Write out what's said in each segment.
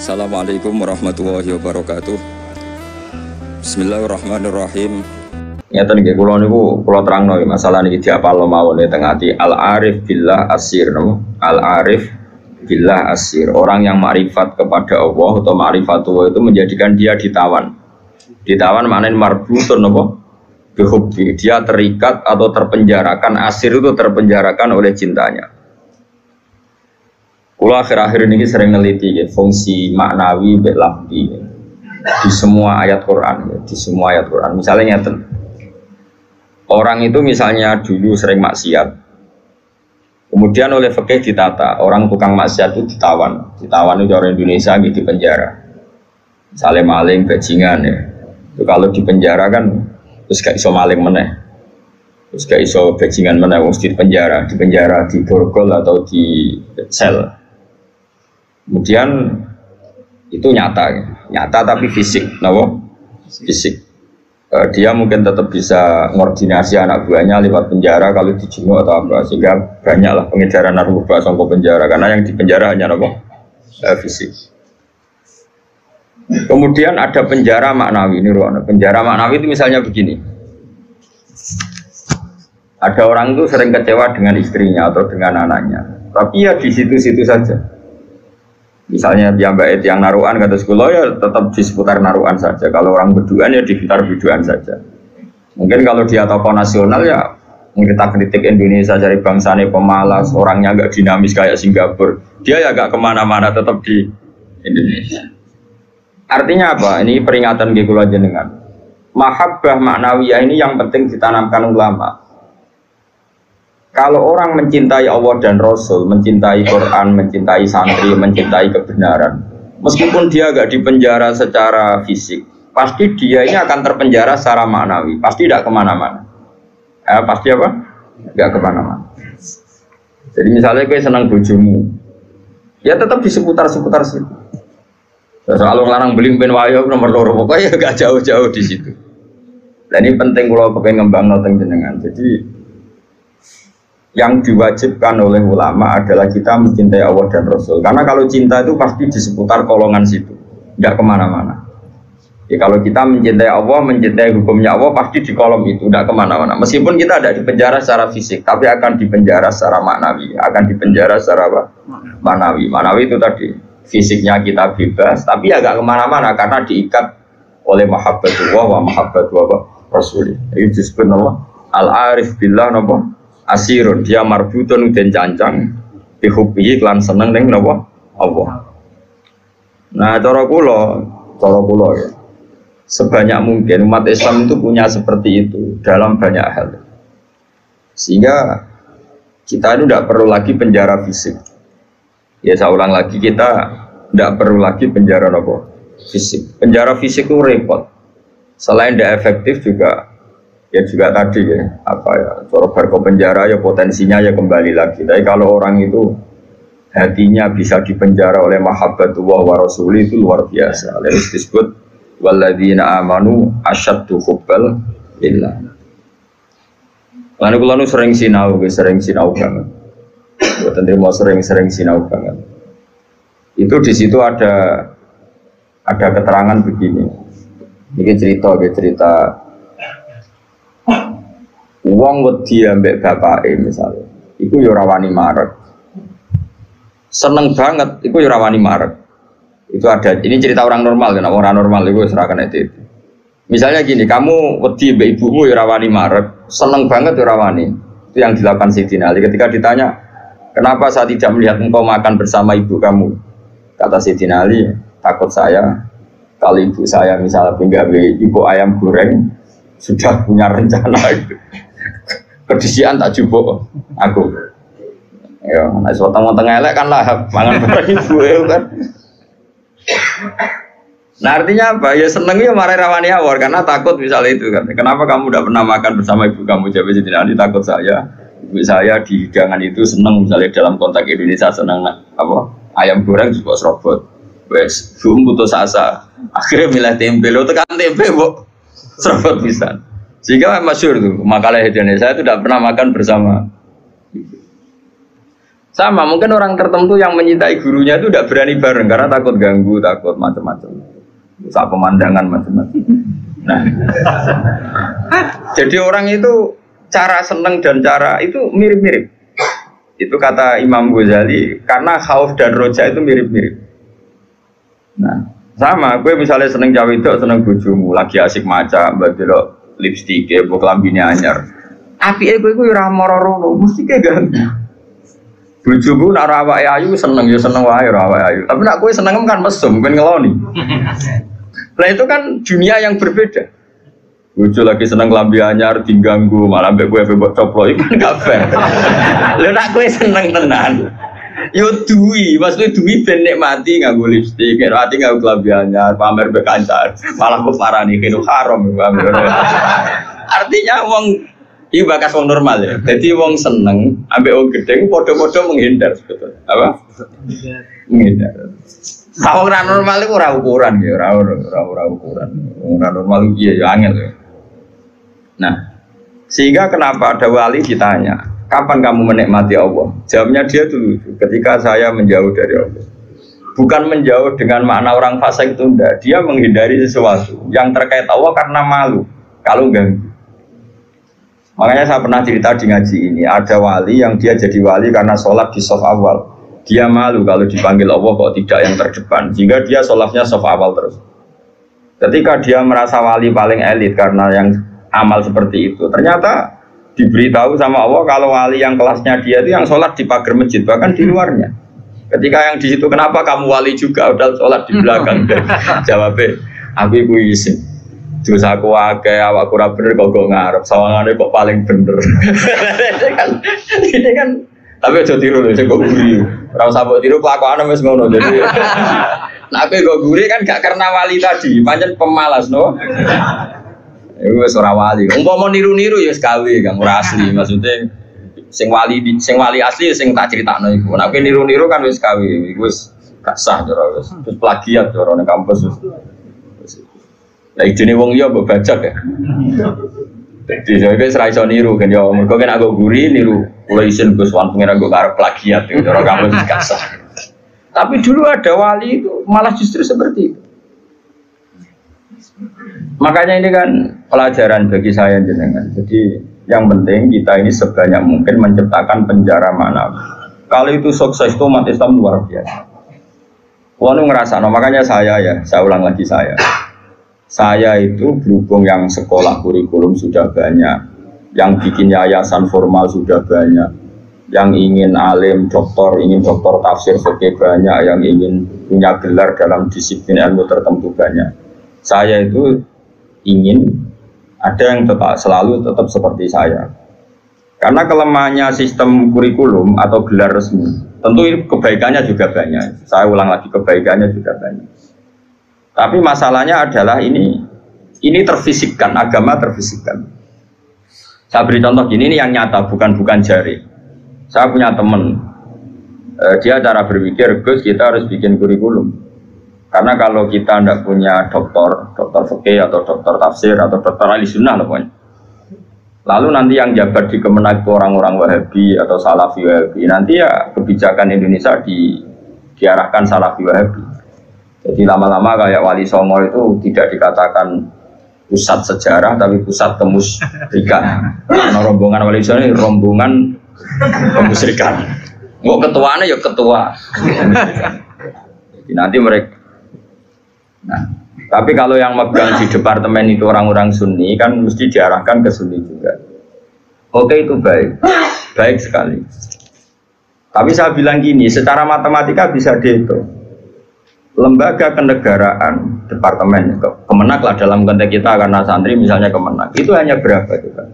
Assalamualaikum warahmatullahi wabarakatuh. Bismillahirrahmanirrahim. Ngeten nggih kula niku kula terangno masalah niki diapalno mawon teng ati al-arif billah asir napa? Al-arif billah asir. Orang yang makrifat kepada Allah atau ma'rifatullah itu menjadikan dia ditawan. Ditawan maknanya marbutun napa? Bihubbi. Dia terikat atau terpenjarakan, asir itu terpenjarakan oleh cintanya. Kula akhir-akhir ini sering neliti ya, fungsi maknawi mbek lafzi di semua ayat Quran ya, di semua ayat Quran. Misalnya ngeten. Orang itu misalnya dulu sering maksiat. Kemudian oleh fikih ditata, orang tukang maksiat itu ditawan. Ditawan itu orang Indonesia gitu di penjara. Misalnya maling, bajingan ya. Itu kalau di penjara kan terus gak iso maling meneh. Terus gak iso bajingan meneh wong di penjara, di borgol atau di sel. Kemudian itu nyata tapi fisik, no? Fisik. Dia mungkin tetap bisa ngordinasi anak buahnya lewat penjara kalau dijenguk atau apa, sehingga banyaklah pengejaran narkoba sangko penjara karena yang di penjara hanya fisik. Kemudian ada penjara maknawi ini ruang. Penjara maknawi itu misalnya begini. Ada orang itu sering kecewa dengan istrinya atau dengan anaknya, tapi ya di situ-situ saja. Misalnya dia mbak yang naruhan kata sekolah ya tetap di seputar naruhan saja. Kalau orang berduaan ya di sekitar berduaan saja. Mungkin kalau dia tokoh nasional ya kita kritik Indonesia dari bangsanya pemalas, orangnya agak dinamis kayak Singapura. Dia ya agak kemana-mana tetap di Indonesia. Artinya apa? Ini peringatan gikulah jenengan. Mahabbah maknawiyah ini yang penting ditanamkan ulama. Kalau orang mencintai Allah dan Rasul, mencintai Quran, mencintai santri, mencintai kebenaran, meskipun dia agak dipenjara secara fisik, pasti dia ini akan terpenjara secara maknawi, pasti tidak kemana-mana. Pasti apa? Tidak kemana-mana. Jadi misalnya gue senang bojomu, ya tetap di seputar-seputar situ. Soal larang beling ben wayo nomor loro, pokoknya gak jauh-jauh di situ. Dan ini penting kalau pengen ngembang noteng jenengan. Jadi yang diwajibkan oleh ulama adalah kita mencintai Allah dan Rasul. Karena kalau cinta itu pasti di seputar kolongan situ, tidak kemana-mana. Ya, kalau kita mencintai Allah, mencintai hukumnya Allah, pasti di kolom itu, tidak kemana-mana. Meskipun kita tidak dipenjara secara fisik, tapi akan dipenjara secara maknawi. Akan dipenjara secara apa? Maknawi. Maknawi itu tadi, fisiknya kita bebas, tapi agak kemana-mana karena diikat oleh mahabbatullah wa mahabbatullah Rasul. Itu disebut nama al-arif billah nama asirun, dia marbutun dan cancang dihubbihi klan seneng ning napa Allah. Nah, cara kula ya. Sebanyak mungkin umat Islam itu punya seperti itu dalam banyak hal. Sehingga kita itu tidak perlu lagi penjara fisik. Ya saya ulang lagi, kita tidak perlu lagi penjara napa fisik. Penjara fisik itu repot. Selain tidak efektif juga ya juga tadi ya apa ya cara berko penjara ya potensinya ya kembali lagi. Tapi kalau orang itu hatinya bisa dipenjara oleh mahabbatullah wa rasuli itu luar biasa. Lalu disebut walladzina amanu asyaddu hubbal lillah. Lalu kalau sering sinau banget. Buat mau sering sinau banget. Itu di situ ada keterangan begini. Ini cerita wong wedi ambek bapake misalnya, iku yo rawani marek. Seneng banget, iku yo rawani marek. Itu ada, ini cerita orang normal kan, orang normal itu serahkan itu. Misalnya gini, kamu wedi ambek ibumu yo rawani marek, seneng banget yo rawani. Itu yang dilakukan Sayyidina Ali ketika ditanya, kenapa saya tidak melihat engkau makan bersama ibu kamu? Kata Sayyidina Ali, takut saya kalau ibu saya misalnya enggak ibu ayam goreng sudah punya rencana itu. Kedisian tak jupuk aku. Ya, nek weteng-weteng elek kan lah mangan bareng ibu kan. Nah artinya apa? Ya seneng ya marai rawani awor karena takut misalnya itu kan. Kenapa kamu tidak pernah makan bersama ibu kamu? Jawab Sayyidina Ali, takut saya. Ibu saya di hidangan itu seneng misalnya dalam konteks Indonesia seneng apa? Ayam goreng juga serobot. Wes, belum putus asa. Akhirnya milih tempe, lo tekan tempe, bu, serobot bisa. Sehingga masyhur tuh makalah Indonesia itu tidak pernah makan bersama. Sama, mungkin orang tertentu yang mencintai gurunya itu tidak berani bareng karena takut ganggu, takut macam-macam. Saat pemandangan macam-macam. Nah, jadi orang itu cara seneng dan cara itu mirip-mirip. Itu kata Imam Ghazali, karena khauf dan roja itu mirip-mirip. Nah, sama, gue misalnya seneng cawe itu, seneng bojomu, lagi asik maca, mbak lipstick, mbok klambine anyar. Apike gue ora moro-moro, mesti kayak ganggu. Bojomu nak awake ayu seneng ya seneng wae ora awake ayu. Tapi nak kowe seneng kan mesum, ben ngeloni. Nah itu kan dunia yang berbeda. Bojo lagi seneng klambi anyar diganggu, malah mbek kowe mbok coplo iku kan gak fair. Lha nak kowe seneng tenan. Yo duwi, maksudnya duwi ben nikmati nganggo lipstik, nikmati nganggo klambi anyar, pamer mbek kancan. Malah kok parani kene haram. Artinya wong iki bakas wong normal ya. Jadi wong seneng ambek wong gedhe padha-padha menghindar sebetulnya. Apa? Menghindar. Wong ora normal iku ora ukuran ya, ora ukuran. Wong ora normal iki ya angel ya. Nah, sehingga kenapa ada wali ditanya, kapan kamu menikmati Allah? Jawabnya dia dulu, ketika saya menjauh dari Allah. Bukan menjauh dengan makna orang fasik itu enggak. Dia menghindari sesuatu yang terkait Allah karena malu kalau ganggu. Makanya saya pernah cerita di ngaji ini, ada wali yang dia jadi wali karena sholat di shaf awal. Dia malu kalau dipanggil Allah kok tidak yang terdepan, sehingga dia sholatnya shaf awal terus. Ketika dia merasa wali paling elit karena yang amal seperti itu, ternyata diberitahu sama Allah kalau wali yang kelasnya dia itu yang sholat di pagar masjid, bahkan di luarnya. Ketika yang di situ, kenapa kamu wali juga udah sholat di belakang? Jawabnya, aku iku isin. Terus aku akeh awak ora bener kok ngarep sawangane kok paling bener. Ini kan tapi aja tiru lho sing kok guri. Ora usah mbok tiru kelakuane wis ngono. Jadi nek kok guri kan gak karena wali tadi, pancen pemalas no. Iku wis ora wali. Umpama niru-niru ya wis gawe Kang ora asli. Maksudnya sing wali asli sing tak critakno iku. Nek niru-niru kan wis gawe. Iku wis gak sah cara wis. Terus plagiat cara ning kampus wis. Lah idene wong liya mbok bajak ya. Jadi saya serai so niru kan ya, mereka kan agak gurih niru. Kalau isin Gus Wan pengen agak karep plagiat itu, orang kamu kasar. Tapi dulu ada wali itu malah justru seperti itu. Makanya ini kan pelajaran bagi saya jenengan. Jadi yang penting kita ini sebanyak mungkin menciptakan penjara manawi. Kalau itu sukses itu umat Islam luar biasa. Wanu ngerasa, no, makanya saya ulang lagi saya itu berhubung yang sekolah kurikulum sudah banyak, yang bikin yayasan formal sudah banyak, yang ingin alim, ingin doktor tafsir fikih banyak, yang ingin punya gelar dalam disiplin ilmu tertentu banyak. Saya itu ingin ada yang selalu tetap seperti saya. Karena kelemahannya sistem kurikulum atau gelar resmi, tentu kebaikannya juga banyak. Saya ulang lagi, kebaikannya juga banyak. Tapi masalahnya adalah ini terfisikkan, agama terfisikkan. Saya beri contoh gini, ini yang nyata, bukan jari. Saya punya teman, dia cara berpikir, Gus kita harus bikin kurikulum. Karena kalau kita tidak punya dokter fikih atau dokter tafsir atau dokter ahli sunnah pokoknya. Lalu nanti yang jabat di Kemenak orang-orang Wahabi atau Salafi Wahabi, nanti ya kebijakan Indonesia diarahkan Salafi Wahabi. Jadi lama-lama kayak Wali Songo itu tidak dikatakan pusat sejarah, tapi pusat kemusyrikan. Karena rombongan Wali Songo ini rombongan kemusyrikan. Mau ketuanya ya ketua. Jadi nanti mereka. Nah, tapi kalau yang megang di departemen itu orang-orang Sunni kan mesti diarahkan ke Sunni juga. Oke itu baik sekali. Tapi saya bilang gini, secara matematika bisa dihitung. Lembaga kenegaraan, departemen, Kemenak lah dalam konteks kita karena santri misalnya Kemenak, itu hanya berapa juga?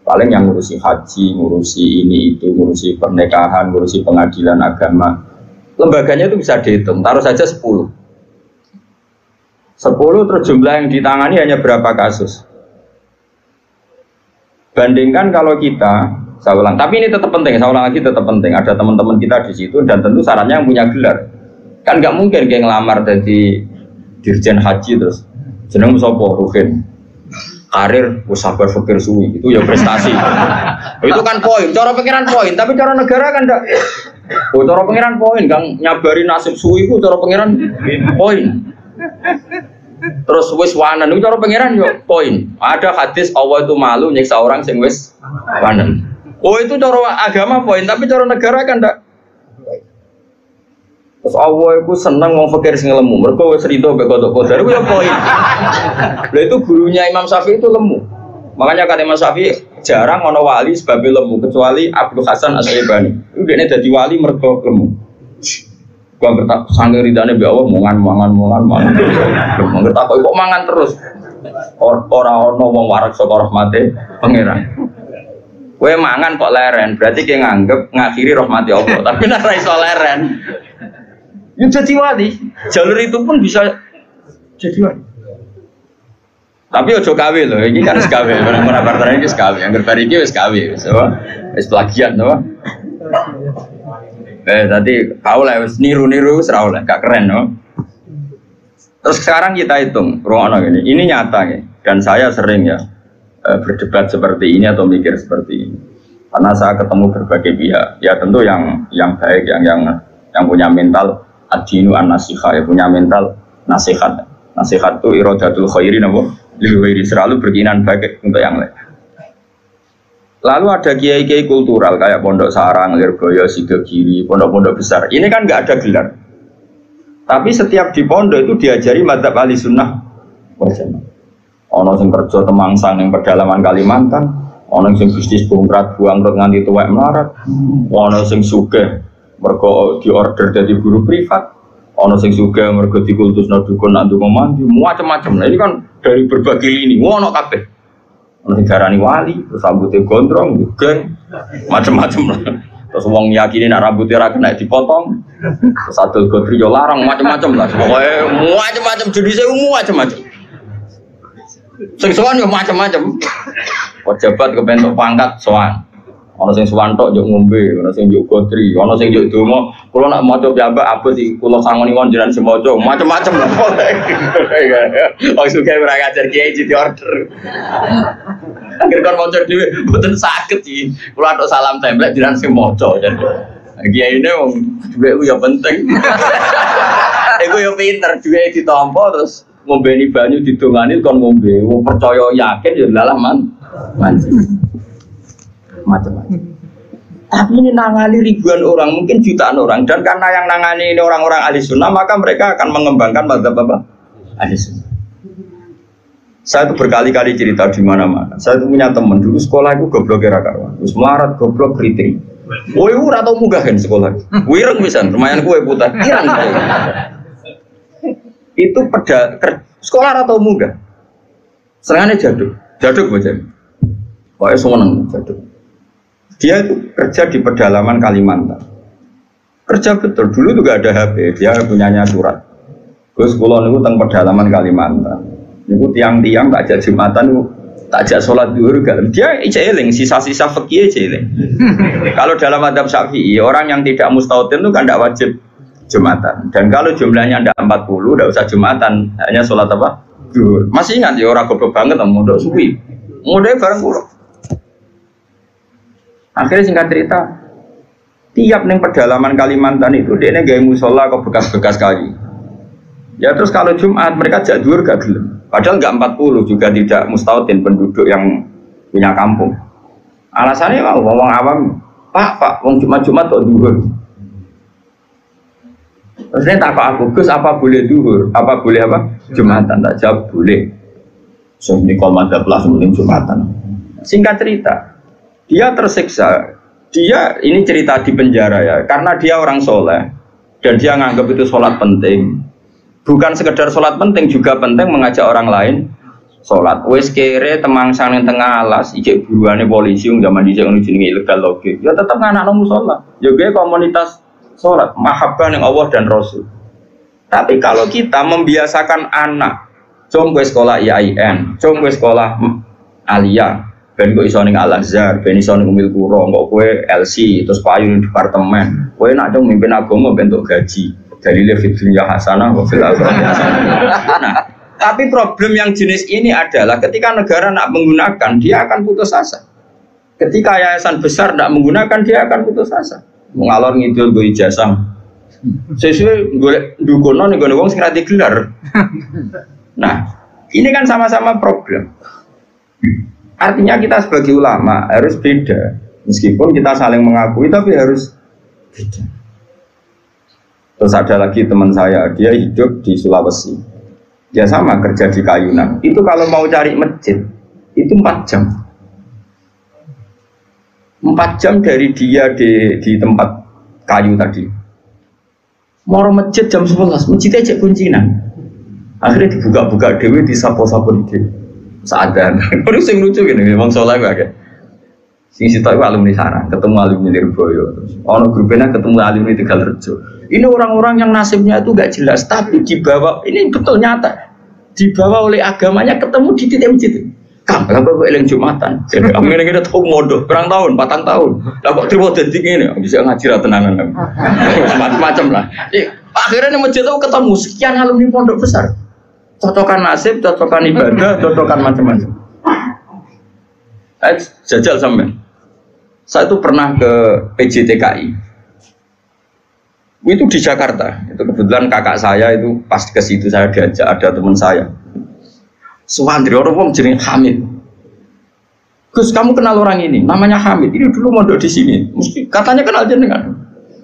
Paling yang ngurusi haji, ngurusi ini itu, ngurusi pernikahan, ngurusi pengadilan agama. Lembaganya itu bisa dihitung, taruh saja 10 terus jumlah yang ditangani hanya berapa kasus? Bandingkan kalau kita, saya ulang, tapi ini tetap penting, saya ulang lagi tetap penting. Ada teman-teman kita di situ dan tentu syaratnya yang punya gelar. Kan nggak mungkin kayak ngelamar jadi dirjen haji terus jeneng sopo Ruhin karir usaha berpikir suwi itu ya prestasi. Itu kan poin, cara pikiran poin, tapi cara negara kan Oh, cara pangeran poin, Kang nyabari nasib suwi ku cara pangeran poin. Terus wis wanen itu cara pangeran yo poin. Ada hadis Allah itu malu nyiksa orang sing wis wanen. Oh, itu cara agama poin, tapi cara negara kan ndak. Terus Allah itu seneng wong fakir sing lemu. Mergo wis rido mbek kodok-kodok iku yo poin. Lha itu gurunya Imam Syafi'i itu lemu. Makanya kata Imam Syafi'i jarang ono wali sebab lemu kecuali Abdul Hasan Asy-Syaibani. Itu dia dadi wali mergo lemu. Gua ngertak sange ridane mbek Allah mangan. Lemu ngertak kok mangan terus. Ora ono wong warak saka rahmate pangeran. Kowe mangan kok leren, berarti ki nganggep ngakhiri rahmati Allah. Tapi nek ra iso leren. Ya jadi wali. Jalur itu pun bisa jadi wali. Tapi ojo gawe lho, ini kan wis gawe, ora partner iki wis gawe, angger bar iki wis gawe, wis plagiat no. Tadi kau lah wis niru-niru wis ra oleh, gak keren no. Terus sekarang kita hitung, ruangno ini nyata ya, dan saya sering ya berdebat seperti ini atau mikir seperti ini. Karena saya ketemu berbagai pihak, ya tentu yang baik, yang punya mental ad-dinu an-nasiha, ya punya mental nasihat. Nasihat itu iradatul khairi napa? Lebih selalu berkeinginan baik untuk yang lain. Lalu ada kiai-kiai kultural kayak Pondok Sarang, Lirboyo, Sidogiri, pondok-pondok besar. Ini kan nggak ada gelar. Tapi setiap di pondok itu diajari madzhab ahli sunnah wal jamaah. Ono sing kerja temangsang yang pedalaman Kalimantan, ono sing bisnis bongkrat buangkrut nganti tuwek melarat, ono sing sugih mergo diorder dari guru privat. Ono sing juga mergo dikultusno dukun nak ndonga mandi, macam-macam. Nah ini kan dari berbagai lini, ono kabeh. Ono sing darani wali, terus rambutnya gondrong, geng, macam-macam. Terus wong yakini nak rambutnya ra kena dipotong. Terus adol godri yo larang macam-macam lah. Pokoke macam-macam jenisnya macam-macam. Sing sowan yo macam-macam. Pejabat kepentok pangkat sowan. Ono sing suwantok njuk ngombe, ono sing njuk godri, ono sing njuk donga. Kula nak maca piyambak abot iki kula sangoni wong jenengan semoco, macam-macam lah. Oh suka ora ngajar kiai di order. Akhir kon maca dhewe mboten saged iki. Kula tok salam template jenengan semoco. Kiai ini wong dhuwit ku ya penting. Iku yo pinter dhuwit ditampa terus ngombeni banyu didongani kon ngombe. Wong percaya yakin ya lalah manci. Macam-macam. Tapi ini nangani ribuan orang, mungkin jutaan orang, dan karena yang nangani ini orang-orang ahli sunnah, maka mereka akan mengembangkan madzhab apa? Ahli sunnah. Saya itu berkali-kali cerita di mana-mana. Saya itu punya teman dulu sekolah itu goblok era karuan, terus melarat goblok kriteri. Woi, ora tau munggah kan sekolah. Wireng pisan, lumayan kue putih. Irang. Itu sekolah ora tau munggah. Serangane jaduk bocah. Pokoke seneng jaduk. Dia itu kerja di pedalaman Kalimantan. Kerja betul, dulu juga ada HP, dia punyanya surat. Terus kalau niku teng pedalaman Kalimantan. Niku tiang-tiang tak ajak Jumatan niku tak ajak sholat zuhur gak. Dia eling sisa-sisa fikih eling. Kalau dalam madzhab Syafi'i, orang yang tidak mustautin itu kan tidak wajib Jumatan. Dan kalau jumlahnya tidak 40, tidak usah Jumatan, hanya sholat apa? Zuhur. Masih ingat ya orang goblok banget mondok suwi. Mondoknya bareng kula. Akhirnya singkat cerita, tiap neng pedalaman Kalimantan itu dia gaya musola ke bekas-bekas kayu. Ya terus kalau Jumat mereka jak zuhur gak gelem. Padahal enggak 40 juga tidak mustautin penduduk yang punya kampung. Alasannya mau ngomong awam, Pak, wong Jumat kok zuhur. Terus dia tak aku, Gus apa boleh zuhur? Apa boleh apa? Jumatan, tak jawab boleh. So ini kalau madzhab lah mending Jumatan. Singkat cerita. Dia tersiksa, ini cerita di penjara ya, karena dia orang soleh dan dia nganggap itu sholat penting. Bukan sekedar sholat penting, juga penting mengajak orang lain sholat. Wes kere temangsang yang tengah alas, ijek buruannya polisi, zaman dijak jenenge ilegal logik. Ya tetap anak musola, juga komunitas sholat, mahabbah yang Allah dan Rasul. Tapi kalau kita membiasakan anak, jom gue sekolah IAIN, jom gue sekolah Aliyah. Ben kok iso ning Al-Azhar, ben iso ning Umil Qura, kok kowe LC terus payu ning departemen. Kowe nak dong mimpin agama bentuk gaji. Dalile fid dunya hasanah wa fil akhirati hasanah. Nah, tapi problem yang jenis ini adalah ketika negara nak menggunakan, dia akan putus asa. Ketika yayasan besar tidak menggunakan, dia akan putus asa. ngalor ngidul gue ijazah. Sesuai gue dukono nih gue wong sing ra digelar. Nah, ini kan sama-sama problem. Artinya kita sebagai ulama harus beda. Meskipun kita saling mengakui tapi harus beda. Terus ada lagi teman saya, dia hidup di Sulawesi. Dia sama kerja di Kayunan. Itu kalau mau cari masjid itu 4 jam. 4 jam dari dia di tempat kayu tadi. Mau masjid jam 11, masjidnya cek kuncinan. Akhirnya dibuka-buka dewe, disapo-sapo di dewe. Sadar. Baru sing lucu gini, memang soleh gak. Sing sitok alumni Sarang, ketemu alumni Lirboyo. Ono grupnya ketemu alumni Tegalrejo. Ini orang-orang yang nasibnya itu gak jelas, tapi dibawa, ini betul nyata. Dibawa oleh agamanya ketemu di titik masjid. Kang, kenapa kok eling Jumatan? Jadi kamu ini tahu modal, berang tahun, 4 tahun. Lah kok terima detik ini, bisa ngaji ra tenanan. Macam-macam lah. Akhirnya di masjid itu ketemu sekian alumni pondok besar. Cocokan nasib, cocokan ibadah, cocokan macam-macam. Jajal sampean. Saya itu pernah ke PJTKI. Itu di Jakarta. Itu kebetulan kakak saya itu pas ke situ saya diajak, ada teman saya. Suwandri orang wong jeneng Hamid. Gus, kamu kenal orang ini? Namanya Hamid. Ini dulu mondok di sini. Mesti katanya kenal jenengan.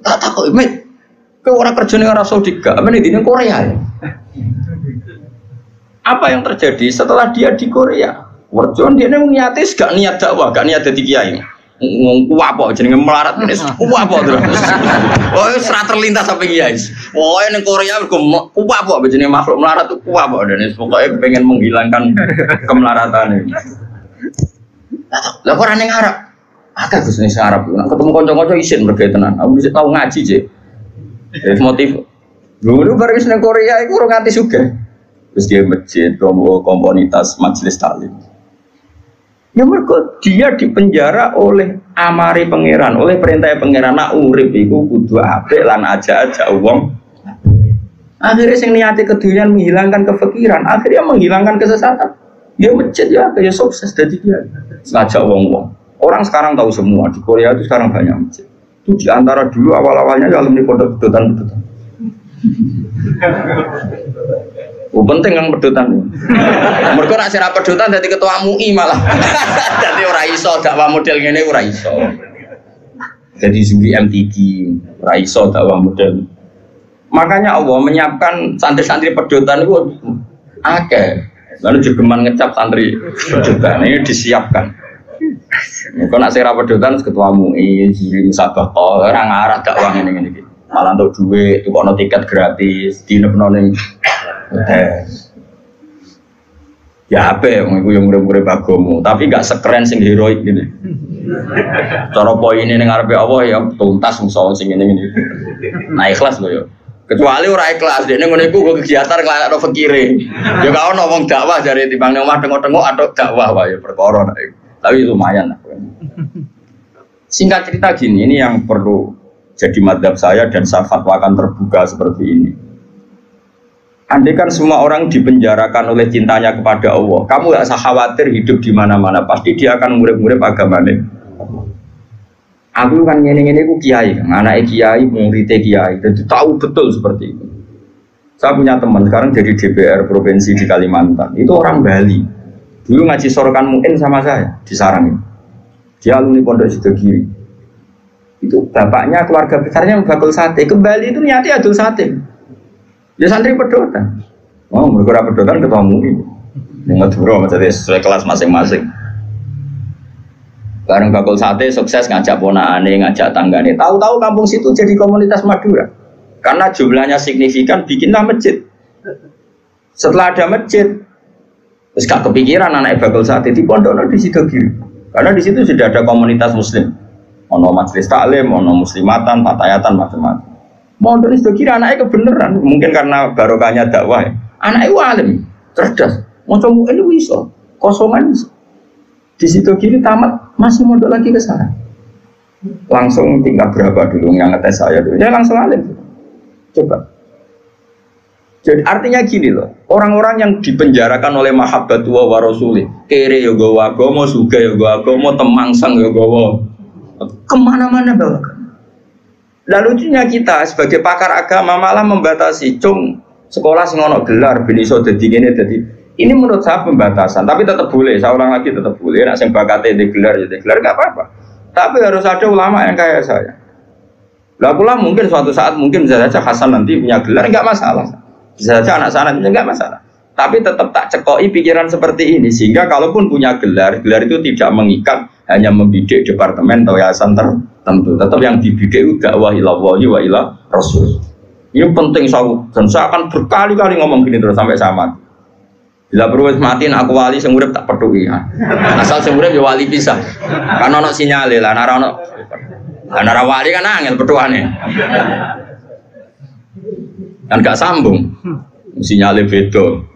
Tak takut, Mit. Kau orang kerja ning Arab Saudi gak? Amen di Korea ya. Apa yang terjadi setelah dia di Korea? Warjon dia niatis gak niat dakwah, gak niat dadi kiai. Ngomong kuwapo jenenge melarat ini kuwapo terus. Oh, serat terlintas sampai kiai. Oh, ning Korea kuwapo jenenge makhluk melarat itu kuwapo dan pokoknya pengen menghilangkan kemelaratan ini. Lah kok ning Arab? Akeh Gus ning Arab. Nek ketemu kanca-kanca isin mergo tenan. Aku bisa tahu ngaji, Cek. Motif. Dulu bareng ning Korea iku ora nganti sugih. Terus dia masjid, komunitas majelis taklim. Ya mereka dia dipenjara oleh amari pangeran, oleh perintah pangeran. Nak urip iku kudu apik lan aja wong. Akhirnya sing niati keduyan menghilangkan kefikiran, akhirnya menghilangkan kesesatan. Dia masjid ya kayak sukses dari dia. Ngajak wong-wong. Orang sekarang tahu semua di Korea itu sekarang banyak masjid. Itu di antara dulu awal-awalnya alumni pondok pedotan. Penting yang pedotan. Mereka nak sira pedotan dadi ketua MUI malah. Dadi ora iso dakwah model ngene ora iso. Jadi Zuri MTQ ora iso dakwah model. Makanya Allah menyiapkan santri-santri pedotan itu akeh. Lalu jegeman ngecap santri pedotan ini disiapkan. Mereka nak sira pedotan ketua MUI, Zuri Musabah orang arah dakwah ngene iki. Malah untuk duit, tukokno tiket gratis, dinepno ning ya apa ya, yang murid-murid bagomu, tapi gak sekeren sing heroik gini. Cara poin ini ngarepe Allah ya tuntas musuh sing ini. Nah ikhlas loh ya. Kecuali ora ikhlas, dia ngono iku kegiatan nglakno fakire. Ya gak ono wong dakwah jare timbang omah tengok-tengok atau dakwah wae perkara. Tapi lumayan lah. Singkat cerita gini, ini yang perlu jadi madhab saya dan saya fatwakan terbuka seperti ini. Andai kan semua orang dipenjarakan oleh cintanya kepada Allah, kamu gak usah khawatir hidup di mana-mana, pasti dia akan murid-murid agamanya. Aku kan ngene-ngene ku kiai, anak kiai, muridnya kiai, jadi tahu betul seperti itu. Saya punya teman sekarang jadi DPR provinsi di Kalimantan, itu orang Bali. Dulu ngaji sorokan mungkin sama saya di Sarang. Dia alumni Pondok Sidogiri. Itu bapaknya keluarga besarnya bakul sate, ke Bali itu niatnya adul sate. Ya santri pedotan. Oh, mereka pedotan ketemu ini. Dengan Madura jadi sesuai kelas masing-masing. Bareng bakul sate sukses ngajak ponakane, ngajak tanggane. Tahu-tahu kampung situ jadi komunitas Madura. Karena jumlahnya signifikan, bikinlah masjid. Setelah ada masjid, terus gak kepikiran anak bakul sate di pondok di Sidogiri. Karena di situ sudah ada komunitas Muslim. Ono majelis taklim, ono muslimatan, patayatan, macam-macam. Mau dari Sidogiri anaknya kebenaran, mungkin karena barokahnya dakwah. Anaknya alim, cerdas. Mau coba ini bisa, kosongan bisa. Di Sidogiri tamat masih mondok lagi ke sana. Langsung tingkat berapa dulu yang ngetes saya dulu? Ya langsung alim. Coba. Jadi artinya gini loh, orang-orang yang dipenjarakan oleh mahabbatu wa rasuli, kere yo gawa agama, suga yo gawa agama, temangsang yo gawa, kemana-mana bawa. Lah lucunya kita sebagai pakar agama malah membatasi cung sekolah sing ono gelar ben iso dadi ngene dadi. Ini menurut saya pembatasan, tapi tetap boleh. Saya ulang lagi tetap boleh. Nek sing bakate di gelar ya di gelar enggak apa-apa. Tapi harus ada ulama yang kayak saya. Lah kula mungkin suatu saat mungkin bisa saja Hasan nanti punya gelar enggak masalah. Bisa saja anak saya nanti enggak masalah. Tapi tetap tak cekoi pikiran seperti ini sehingga kalaupun punya gelar, gelar itu tidak mengikat hanya membidik departemen atau yayasan tertentu. Tetap yang dibidik itu dakwah ilallah wa ila rasul. Ini penting dan saya akan berkali-kali ngomong gini terus sampai saya mati. Bila perlu matiin aku wali sing urip tak peduli ya. Asal sing urip ya wali pisah. Kan ono sinyale lah nara wali kan angel petuane. Kan gak sambung. Sinyale beda.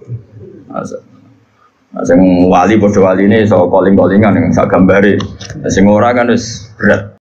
Sing wali padha waline iso calling-callingan sak gambare. Sing ora kan wis berat.